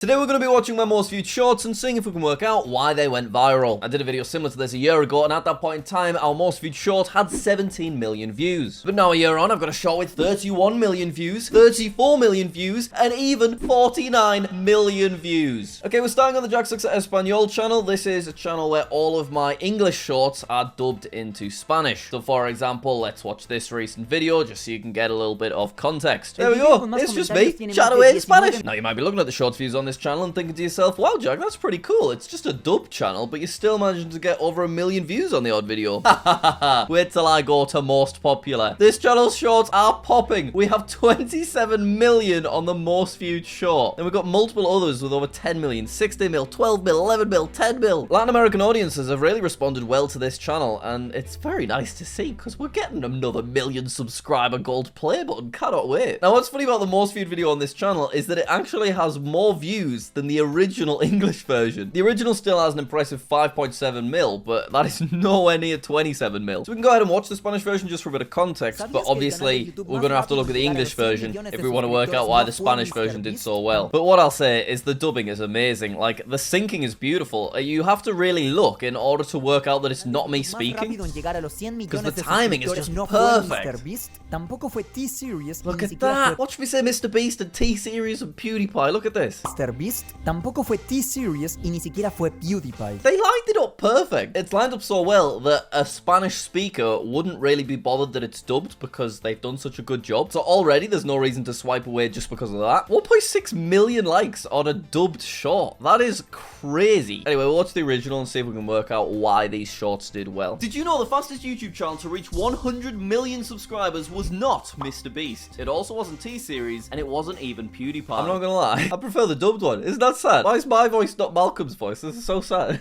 Today we're going to be watching my most viewed shorts and seeing if we can work out why they went viral. I did a video similar to this a year ago, and at that point in time, our most viewed short had 17 million views. But now a year on, I've got a short with 31 million views, 34 million views, and even 49 million views. Okay, we're starting on the JackSucksAtStuff channel. This is a channel where all of my English shorts are dubbed into Spanish. So for example, let's watch this recent video just so you can get a little bit of context. There we go, it's just me, chat away in Spanish. Now you might be looking at the shorts views on this channel and thinking to yourself, wow Jack, that's pretty cool. It's just a dub channel, but you're still managing to get over 1 million views on the odd video. Wait till I go to most popular. This channel's shorts are popping. We have 27 million on the most viewed short. And we've got multiple others with over 10 million, 60 mil, 12 mil, 11 mil, 10 mil. Latin American audiences have really responded well to this channel, and it's very nice to see because we're getting another 1 million subscriber gold play button. Cannot wait. Now what's funny about the most viewed video on this channel is that it actually has more views than the original English version. The original still has an impressive 5.7 mil, but that is nowhere near 27 mil. So we can go ahead and watch the Spanish version just for a bit of context, but obviously we're going to have to look at the English version if we want to work out why the Spanish version did so well. But what I'll say is the dubbing is amazing. Like, the syncing is beautiful. You have to really look in order to work out that it's not me speaking, because the timing is just perfect. Look at that. Watch me say MrBeast and T-Series and PewDiePie. Look at this. MrBeast tampoco fue T-Series y ni siquiera fue PewDiePie. They lined it up perfect. It's lined up so well that a Spanish speaker wouldn't really be bothered that it's dubbed because they've done such a good job. So already there's no reason to swipe away just because of that. 1.6 million likes on a dubbed short. That is crazy. Anyway, we'll watch the original and see if we can work out why these shorts did well. Did you know the fastest YouTube channel to reach 100 million subscribers was not MrBeast? It also wasn't T-Series, and it wasn't even PewDiePie. I'm not gonna lie, I prefer the dubbed one. Isn't that sad? Why is my voice not Malcolm's voice? This is so sad.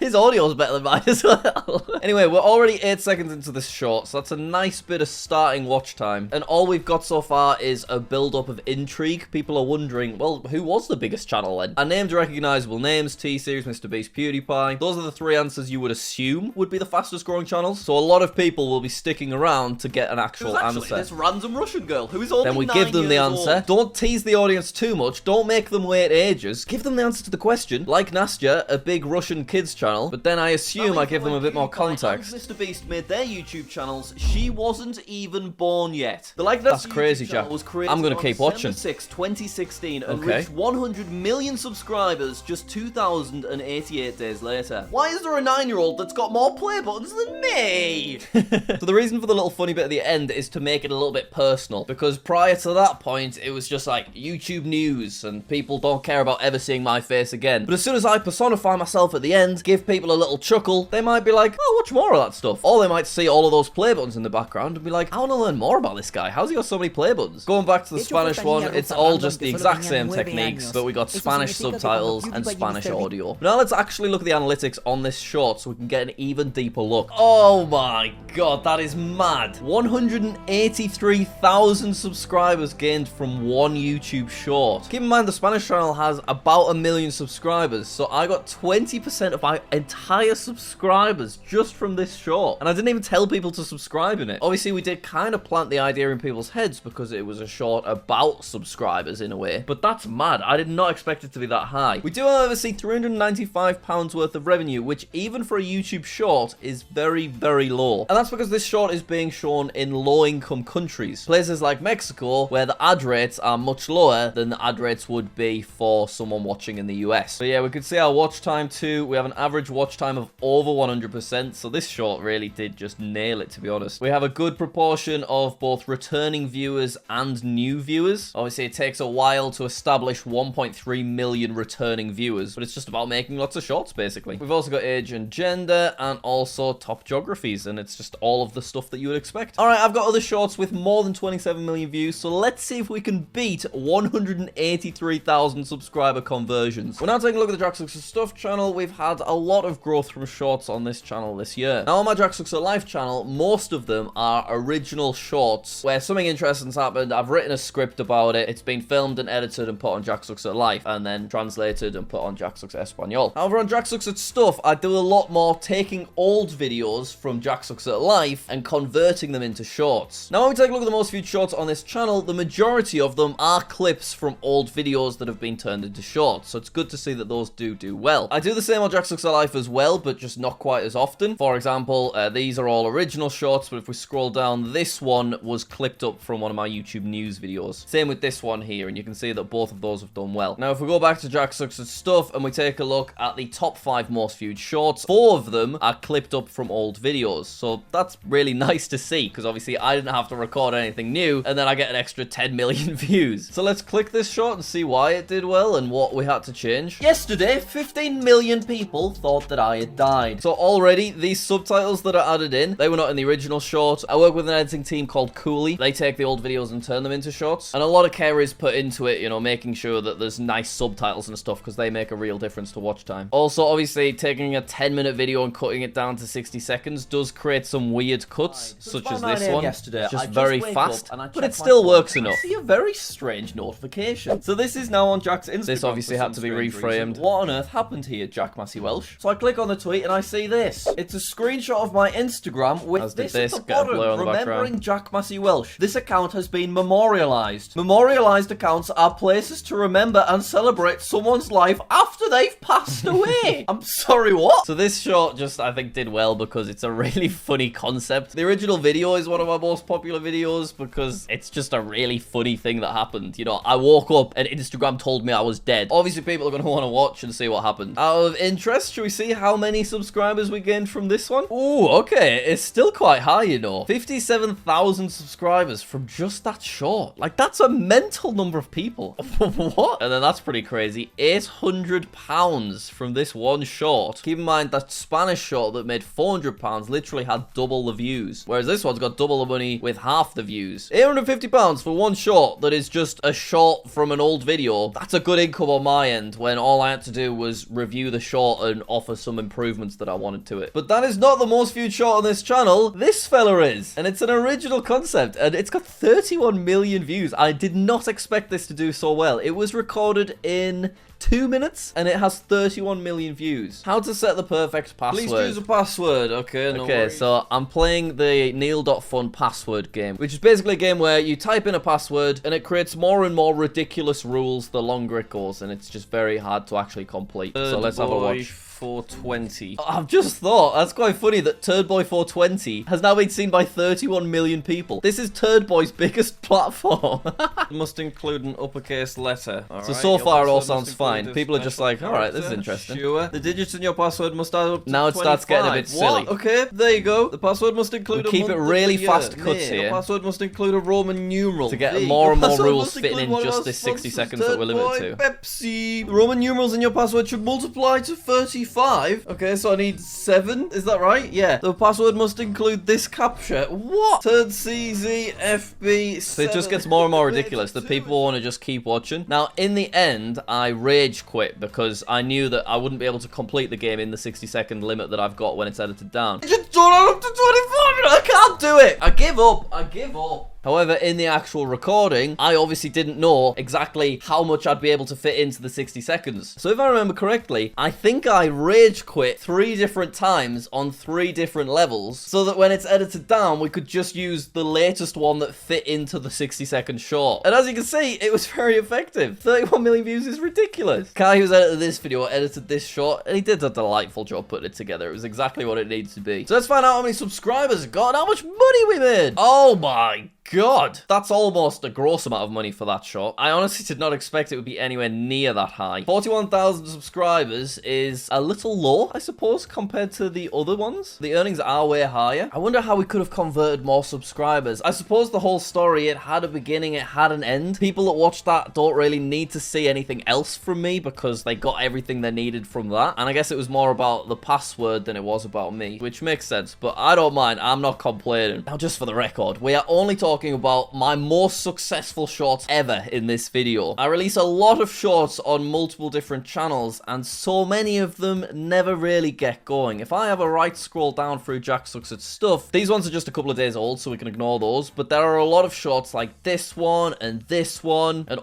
His audio's better than mine as well. Anyway, we're already 8 seconds into this short, so that's a nice bit of starting watch time. And all we've got so far is a build-up of intrigue. People are wondering, well, who was the biggest channel then? I named recognizable names: T-Series, MrBeast, PewDiePie. Those are the 3 answers you would assume would be the fastest growing channels. So a lot of people will be sticking around to get an actual answer. This random Russian girl who is only 9 years old. Then we give them the answer. Don't tease the audience too much. Don't make them wait ages. Give them the answer to the question. Like Nastya, a big Russian kids channel, but then I assume I give them a bit more context. MrBeast made their YouTube channels. She wasn't even born yet. The Like That's crazy, Jack. I'm gonna keep watching. December 6, 2016, and reached 100 million subscribers just 2,088 days later. Why is there a 9-year-old that's got more play buttons than me? So the reason for the little funny bit at the end is to make it a little bit personal, because prior to that point, it was just like YouTube news, and people don't care about ever seeing my face again. But as soon as I personify myself at the end, give people a little chuckle, they might be like, oh, watch more of that stuff. Or they might see all of those play buttons in the background and be like, I want to learn more about this guy. How's he got so many play buttons? Going back to the Spanish one, it's all just the exact same techniques, but we got Spanish subtitles and Spanish audio. Now let's actually look at the analytics on this short so we can get an even deeper look. Oh my god, that is mad. 183,000 subscribers gained from one YouTube short. Keep in mind the Spanish channel has about 1 million subscribers, so I got 20% of my entire subscribers just from this short. And I didn't even tell people to subscribe in it. Obviously, we did kind of plant the idea in people's heads because it was a short about subscribers in a way, but that's mad. I did not expect it to be that high. We do, however, see £395 worth of revenue, which even for a YouTube short is very, very low. And that's because this short is being shown in low-income countries. Places like Mexico, where the ad rates are much lower than the ad rates would be for someone watching in the US. So yeah, we could see our watch time too. We have an average watch time of over 100%, so this short really did just nail it, to be honest. We have a good proportion of both returning viewers and new viewers. Obviously, it takes a while to establish 1.3 million returning viewers, but it's just about making lots of shorts, basically. We've also got age and gender, and also top geographies, and it's just all of the stuff that you would expect. Alright, I've got other shorts with more than 27 million views, so let's see if we can beat 183,000 subscriber conversions. We're now taking a look at the JackSucksAtStuff channel. We've had a lot of growth from shorts on this channel this year. Now, on my JackSucksAtLife channel, most of them are original shorts where something interesting's happened. I've written a script about it. It's been filmed and edited and put on JackSucksAtLife and then translated and put on JackSucksAtEspanol. However, on JackSucksAtStuff, I do a lot more taking old videos from JackSucksAtLife and converting them into shorts. Now, when we take a look at the most viewed shorts on this channel, the majority of them are clips from old videos that have been turned into shorts, so it's good to see that those do well. I do the same on JackSucksAtLife as well, but just not quite as often. For example, these are all original shorts, but if we scroll down, this one was clipped up from one of my YouTube news videos. Same with this one here, and you can see that both of those have done well. Now, if we go back to JackSucksAtStuff and we take a look at the top 5 most viewed shorts, 4 of them are clipped up from old videos, so that's really nice to see, because obviously I didn't have to record anything new, and then I get an extra 10 million views. So let's click this short and see why it did well and what we had to change. Yesterday, 15 million people thought that I had died. So already, these subtitles that are added in, they were not in the original short. I work with an editing team called Cooley. They take the old videos and turn them into shorts. And a lot of care is put into it, you know, making sure that there's nice subtitles and stuff, because they make a real difference to watch time. Also, obviously, taking a 10-minute video and cutting it down to 60 seconds does create some weird cuts, such as this one. Yesterday, just very fast, but it still works enough. I see a very strange notification. So this is now on Jack's Instagram. This obviously had to be reframed. What on earth happened here, Jack Massey Welsh? So I click on the tweet and I see this. It's a screenshot of my Instagram with this at the bottom, remembering Jack Massey Welsh. This account has been memorialized. Memorialized accounts are places to remember and celebrate someone's life after they've passed away. I'm sorry, what? So this short just, I think, did well because it's a really funny concept. The original video is one of my most popular videos because it's just a really funny thing that happened. You know, I woke up and Instagram told me I was dead. Obviously, people are going to want to watch and see what happened. Out of interest, should we see how many subscribers we gained from this one? Ooh, okay. It's still quite high, you know. 57,000 subscribers from just that short. Like, that's a mental number of people. What? And then that's pretty crazy. £800 from this one short. Keep in mind, that Spanish short that made £400 literally had double the views. Whereas this one's got double the money with half the views. £850 for one short that is just a short from an old video. That's a good income on my end when all I had to do was review the short and offer some improvements that I wanted to it. But that is not the most viewed short on this channel. This fella is. And it's an original concept. And it's got 31 million views. I did not expect this to do so well. It was recorded in 2 minutes and it has 31 million views. How to set the perfect password. Please choose a password. Okay, no worries. So I'm playing the Neil.fun password game, which is basically a game where you type in a password and it creates more and more ridiculous rules the longer it goes, and it's just very hard to actually complete. So let's have a watch. 420. I've just thought, that's quite funny that Turdboy420 has now been seen by 31 million people. This is Turdboy's biggest platform. Must include an uppercase letter. So far it all sounds fine. People are just like, alright, this is interesting. Sure. The digits in your password must add up to now it 25. Starts getting a bit silly. What? Okay, there you go. The password must include keep it really fast cuts here. The password must include a Roman numeral. To get more and more rules fitting in just this 60 seconds that we're limited to. Pepsi. The Roman numerals in your password should multiply to 35. Okay, so I need 7. Is that right? Yeah. The password must include this captcha. What? Turd CZFB. So it just gets more and more ridiculous that people want to just keep watching. Now, in the end, I rage quit because I knew that I wouldn't be able to complete the game in the 60-second limit that I've got when it's edited down. It's just done up to 25 minutes. I can't do it. I give up. I give up. However, in the actual recording, I obviously didn't know exactly how much I'd be able to fit into the 60 seconds. So if I remember correctly, I think I rage quit 3 different times on 3 different levels so that when it's edited down, we could just use the latest one that fit into the 60-second short. And as you can see, it was very effective. 31 million views is ridiculous. Kai, who's edited this video, edited this short, and he did a delightful job putting it together. It was exactly what it needs to be. So let's find out how many subscribers it got and how much money we made. Oh my God, that's almost a gross amount of money for that short. I honestly did not expect it would be anywhere near that high. 41,000 subscribers is a little low, I suppose, compared to the other ones. The earnings are way higher. I wonder how we could have converted more subscribers. I suppose the whole story, it had a beginning, it had an end. People that watch that don't really need to see anything else from me because they got everything they needed from that. And I guess it was more about the password than it was about me, which makes sense, but I don't mind. I'm not complaining. Now, just for the record, we are only talking talking about my most successful shorts ever in this video. I release a lot of shorts on multiple different channels, and so many of them never really get going. If I have a right scroll down through JackSucksAtStuff, these ones are just a couple of days old, so we can ignore those, but there are a lot of shorts like this one, and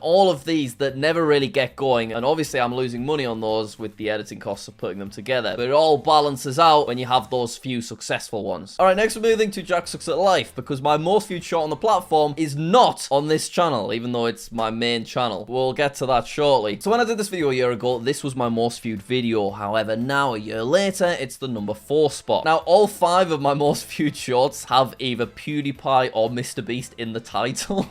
all of these that never really get going, and obviously I'm losing money on those with the editing costs of putting them together, but it all balances out when you have those few successful ones. Alright, next we're moving to JackSucksAtLife, because my most viewed short on the platform is not on this channel, even though it's my main channel. We'll get to that shortly. So when I did this video a year ago, this was my most viewed video. However, now a year later, it's the number 4 spot. Now, all 5 of my most viewed shorts have either PewDiePie or MrBeast in the title.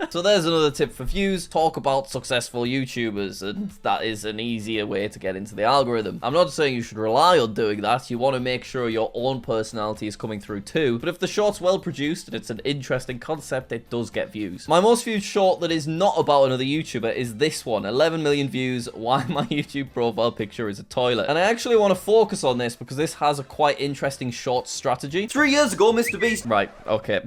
So there's another tip for views. Talk about successful YouTubers, and that is an easier way to get into the algorithm. I'm not saying you should rely on doing that. You want to make sure your own personality is coming through too, but if the short's well produced and it's an interesting concept, it does get views. My most viewed short that is not about another YouTuber is this one. 11 million views, why my YouTube profile picture is a toilet. And I actually want to focus on this because this has a quite interesting short strategy. 3 years ago, MrBeast... Right, okay.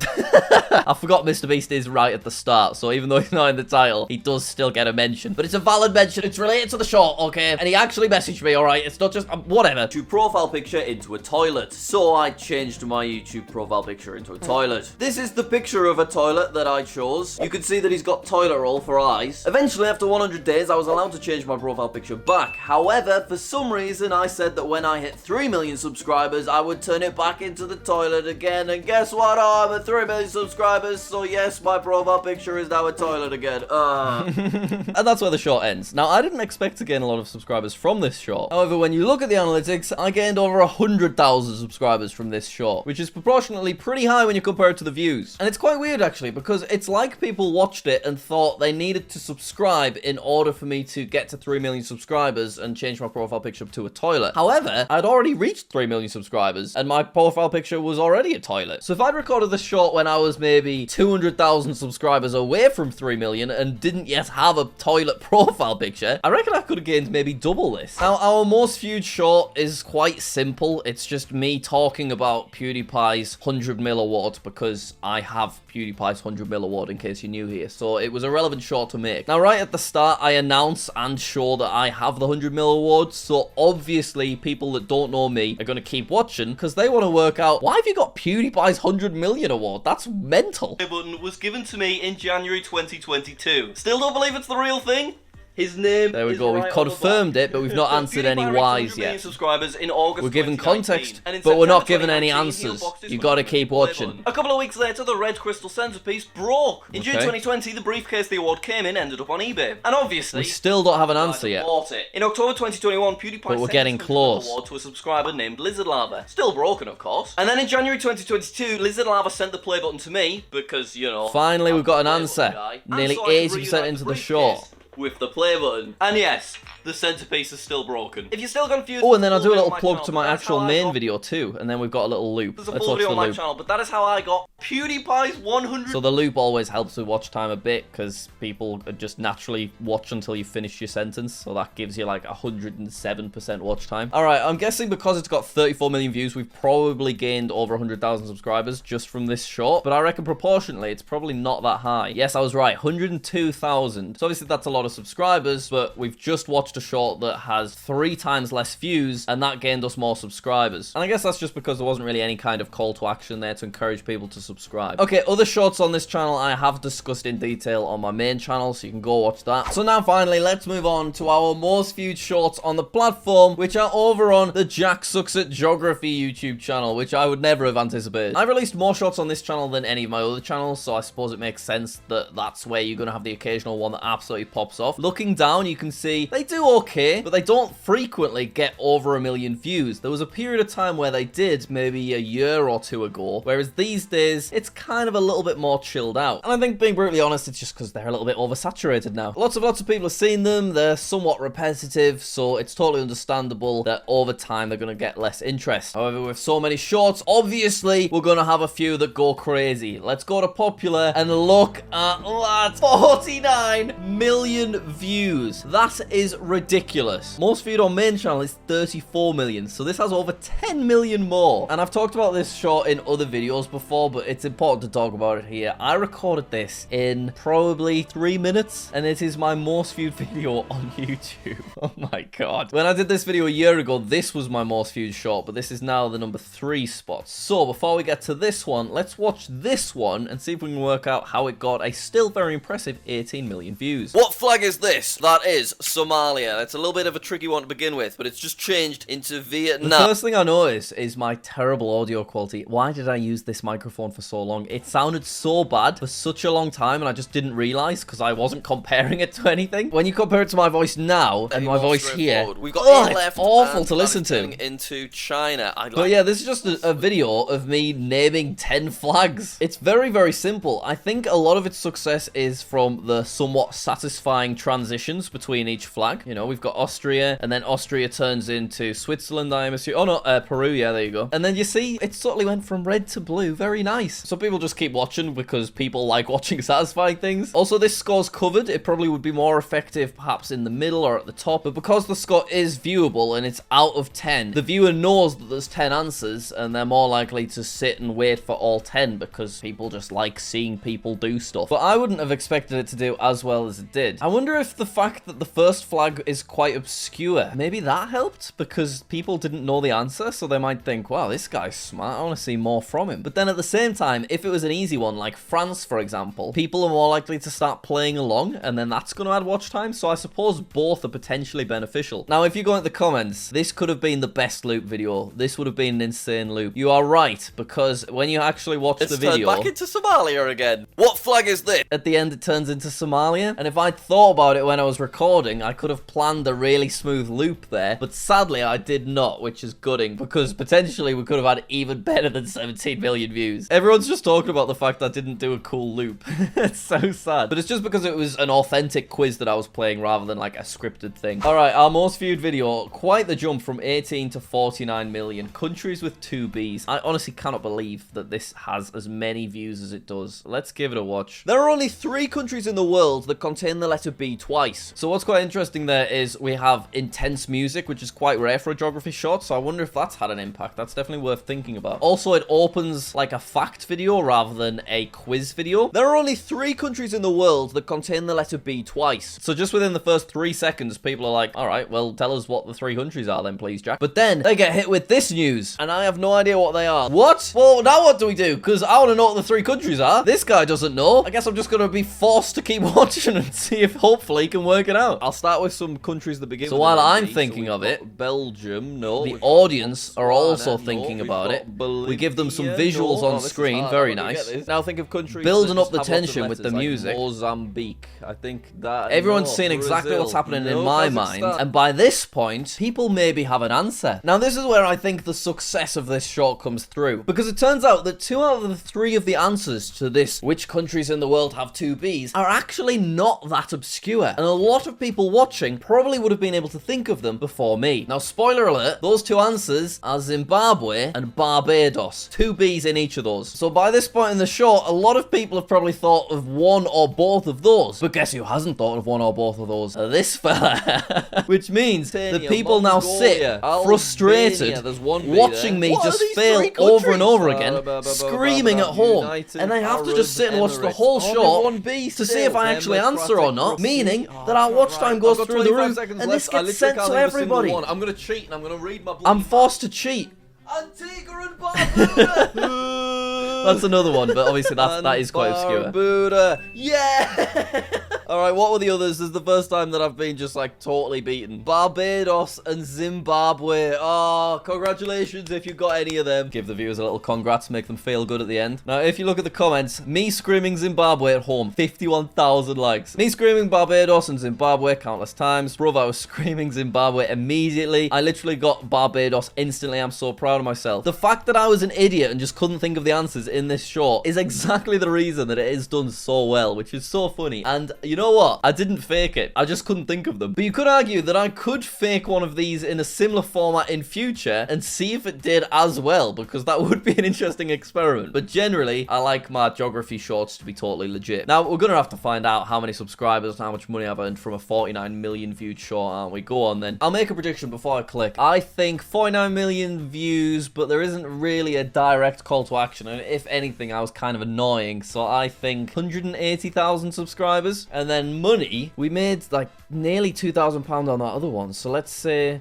I forgot MrBeast is right at the start, so even though he's not in the title, he does still get a mention. But it's a valid mention, it's related to the short, okay? And he actually messaged me, alright? It's not just... whatever. To profile picture into a toilet. So I changed my YouTube profile picture into a toilet. This is the picture of a toilet that I chose. You can see that he's got toilet roll for eyes. Eventually, after 100 days, I was allowed to change my profile picture back. However, for some reason, I said that when I hit 3 million subscribers, I would turn it back into the toilet again. And guess what? Oh, I'm at 3 million subscribers, so yes, my profile picture is now a toilet again. And that's where the short ends. Now, I didn't expect to gain a lot of subscribers from this short. However, when you look at the analytics, I gained over 100,000 subscribers from this short, which is proportionately pretty high when you compare it to the views. And it's quite weird, actually, because it's like people watched it and thought they needed to subscribe in order for me to get to 3 million subscribers and change my profile picture to a toilet. However, I'd already reached 3 million subscribers, and my profile picture was already a toilet. So if I'd recorded this short when I was maybe 200,000 subscribers away from 3 million and didn't yet have a toilet profile picture, I reckon I could have gained maybe double this. Now, our most viewed short is quite simple. It's just me talking about PewDiePie's 100 mil award, because I have PewDiePie's 100 mil award, in case you're new here. So it was a relevant short to make. Now, right at the start, I announce and show that I have the 100 mil award. So obviously, people that don't know me are going to keep watching because they want to work out, why have you got PewDiePie's 100 million award? That's mental. The button was given to me in January 2022. Still don't believe it's the real thing? His name. There we go. We've confirmed it, but we've not answered any whys yet. Subscribers in August. We're giving context, but we're not giving any answers. You gotta keep watching. A couple of weeks later, the red crystal centerpiece broke. In June 2020, the briefcase the award came in ended up on eBay, and obviously we still don't have an answer yet. In October 2021, PewDiePie but we're getting close. Award to a subscriber named Lizard Lava. Still broken, of course. And then in January 2022, Lizard Lava sent the play button to me because, you know. Finally, we've got an answer. Nearly 80% into the short. With the play button. And yes, the centerpiece is still broken. If you're still confused... Oh, and then I'll do a little plug to my actual main video too, and then we've got a little loop. There's a full video on my channel, but that is how I got PewDiePie's 100... So the loop always helps with watch time a bit, because people just naturally watch until you finish your sentence, so that gives you like 107% watch time. Alright, I'm guessing because it's got 34 million views, we've probably gained over 100,000 subscribers just from this short, but I reckon proportionally, it's probably not that high. Yes, I was right, 102,000. So obviously that's a lot of subscribers, but we've just watched a short that has 3 times less views, and that gained us more subscribers. And I guess that's just because there wasn't really any kind of call to action there to encourage people to subscribe. Okay, other shorts on this channel I have discussed in detail on my main channel, so you can go watch that. So now finally, let's move on to our most viewed shorts on the platform, which are over on the JackSucksAtGeography YouTube channel, which I would never have anticipated. I've released more shorts on this channel than any of my other channels, so I suppose it makes sense that that's where you're going to have the occasional one that absolutely pops off. Looking down, you can see they do okay, but they don't frequently get over 1 million views. There was a period of time where they did, maybe a year or 2 ago, whereas these days, it's kind of a little bit more chilled out. And I think, being brutally honest, it's just because they're a little bit oversaturated now. Lots of people have seen them, they're somewhat repetitive, so it's totally understandable that over time they're going to get less interest. However, with so many shorts, obviously, we're going to have a few that go crazy. Let's go to popular and look at that. 49 million million views. That is ridiculous. Most viewed on main channel is 34 million, so this has over 10 million more. And I've talked about this short in other videos before, but it's important to talk about it here. I recorded this in probably 3 minutes, and it is my most viewed video on YouTube. Oh my god. When I did this video a year ago, this was my most viewed short, but this is now the number 3 spot. So before we get to this one, let's watch this one and see if we can work out how it got a still very impressive 18 million views. What flag is this? That is Somalia. It's a little bit of a tricky one to begin with, but it's just changed into Vietnam. The first thing I noticed is my terrible audio quality. Why did I use this microphone for so long? It sounded so bad for such a long time, and I just didn't realize because I wasn't comparing it to anything. When you compare it to my voice now and my voice here, we've got it's awful to listen to. Into China. But yeah, this is just a video of me naming 10 flags. It's very, very simple. I think a lot of its success is from the somewhat satisfying transitions between each flag. You know, we've got Austria, and then Austria turns into Switzerland, I am assuming. Oh no, Peru, yeah, there you go. And then you see, it subtly went from red to blue. Very nice. So people just keep watching because people like watching satisfying things. Also, this score's covered. It probably would be more effective perhaps in the middle or at the top, but because the score is viewable and it's out of 10, the viewer knows that there's 10 answers, and they're more likely to sit and wait for all 10 because people just like seeing people do stuff. But I wouldn't have expected it to do as well as it did. I wonder if the fact that the first flag is quite obscure, maybe that helped because people didn't know the answer, so they might think, wow, this guy's smart, I want to see more from him. But then at the same time, if it was an easy one like France, for example, people are more likely to start playing along, and then that's going to add watch time, so I suppose both are potentially beneficial. Now, if you go into the comments, this could have been the best loop video. This would have been an insane loop. You are right, because when you actually watch the video, back into Somalia again. What flag is this? At the end, it turns into Somalia, and if I'd thought about it when I was recording, I could have planned a really smooth loop there, but sadly, I did not, which is gutting, because potentially we could have had even better than 17 million views. Everyone's just talking about the fact I didn't do a cool loop. It's so sad. But it's just because it was an authentic quiz that I was playing rather than like a scripted thing. Alright, our most viewed video, quite the jump from 18 to 49 million. Countries with 2 Bs. I honestly cannot believe that this has as many views as it does. Let's give it a watch. There are only 3 countries in the world that contain the letter B twice. So what's quite interesting there is we have intense music, which is quite rare for a geography short, so I wonder if that's had an impact. That's definitely worth thinking about. Also, it opens like a fact video rather than a quiz video. There are only 3 countries in the world that contain the letter B twice. So just within the first 3 seconds, people are like, alright, well, tell us what the 3 countries are then, please, Jack. But then they get hit with this news, and I have no idea what they are. What? Well, now what do we do? Because I want to know what the 3 countries are. This guy doesn't know. I guess I'm just going to be forced to keep watching and see if hopefully he can work it out. I'll start with some countries that begin with. So while I'm thinking of it, Belgium, no. The audience are also thinking about it. We give them some visuals on screen. Very nice. Now think of countries building up the tension with the music. Mozambique. I think that... Everyone's seeing exactly what's happening in my mind. And by this point, people maybe have an answer. Now, this is where I think the success of this short comes through. Because it turns out that 2 out of the 3 of the answers to this, which countries in the world have 2 Bs, are actually not that obscure. And a lot of people watching probably would have been able to think of them before me. Now, spoiler alert, those 2 answers are Zimbabwe and Barbados. 2 Bs in each of those. So by this point in the short, a lot of people have probably thought of one or both of those. But guess who hasn't thought of one or both of those? This fella. Which means that people now sit frustrated, watching me just fail over and over again, screaming at home. And they have to just sit and watch the whole short to see if I actually answer or not, meaning that our watch time goes through the roof, and this gets sent to everybody. I'm going to cheat and I'm going to read my... I'm forced to cheat. Antigua and Barbuda! That's another one, but obviously that is quite obscure. Barbuda! Yeah! Alright, what were the others? This is the first time that I've been just like totally beaten. Barbados and Zimbabwe. Oh, congratulations if you got any of them. Give the viewers a little congrats, make them feel good at the end. Now, if you look at the comments, me screaming Zimbabwe at home, 51,000 likes. Me screaming Barbados and Zimbabwe countless times. Brother, I was screaming Zimbabwe immediately. I literally got Barbados instantly. I'm so proud of myself. The fact that I was an idiot and just couldn't think of the answers in this short is exactly the reason that it is done so well, which is so funny. And you know know what? I didn't fake it. I just couldn't think of them. But you could argue that I could fake one of these in a similar format in future and see if it did as well, because that would be an interesting experiment. But generally, I like my geography shorts to be totally legit. Now, we're gonna have to find out how many subscribers and how much money I've earned from a 49 million viewed short, aren't we? Go on then. I'll make a prediction before I click. I think 49 million views, but there isn't really a direct call to action. And if anything, I was kind of annoying. So I think 180,000 subscribers. And then money, we made like nearly £2,000 on that other one. So let's say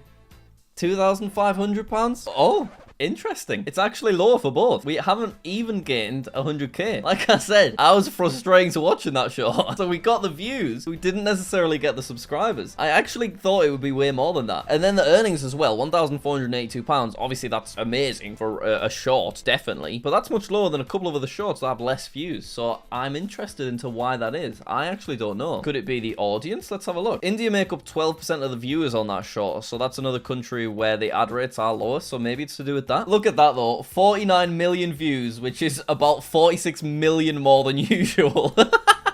£2,500. Oh, interesting. It's actually lower for both. We haven't even gained 100k. Like I said, I was frustrating to watch in that short. So we got the views. We didn't necessarily get the subscribers. I actually thought it would be way more than that. And then the earnings as well, £1,482. Obviously, that's amazing for a short, definitely. But that's much lower than a couple of other shorts that have less views. So I'm interested into why that is. I actually don't know. Could it be the audience? Let's have a look. India make up 12% of the viewers on that short. So that's another country where the ad rates are lower. So maybe it's to do with that. Look at that though, 49 million views, which is about 46 million more than usual.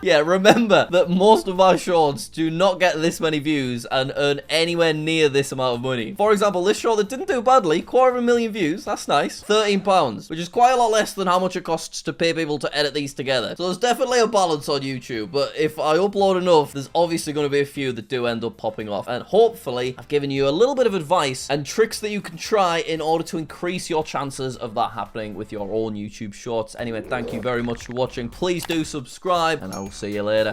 Yeah, remember that most of our shorts do not get this many views and earn anywhere near this amount of money. For example, this short that didn't do badly, 250,000 views, that's nice. £13, which is quite a lot less than how much it costs to pay people to edit these together. So there's definitely a balance on YouTube, but if I upload enough, there's obviously going to be a few that do end up popping off. And hopefully, I've given you a little bit of advice and tricks that you can try in order to increase your chances of that happening with your own YouTube shorts. Anyway, thank you very much for watching. Please do subscribe, and I will see you later.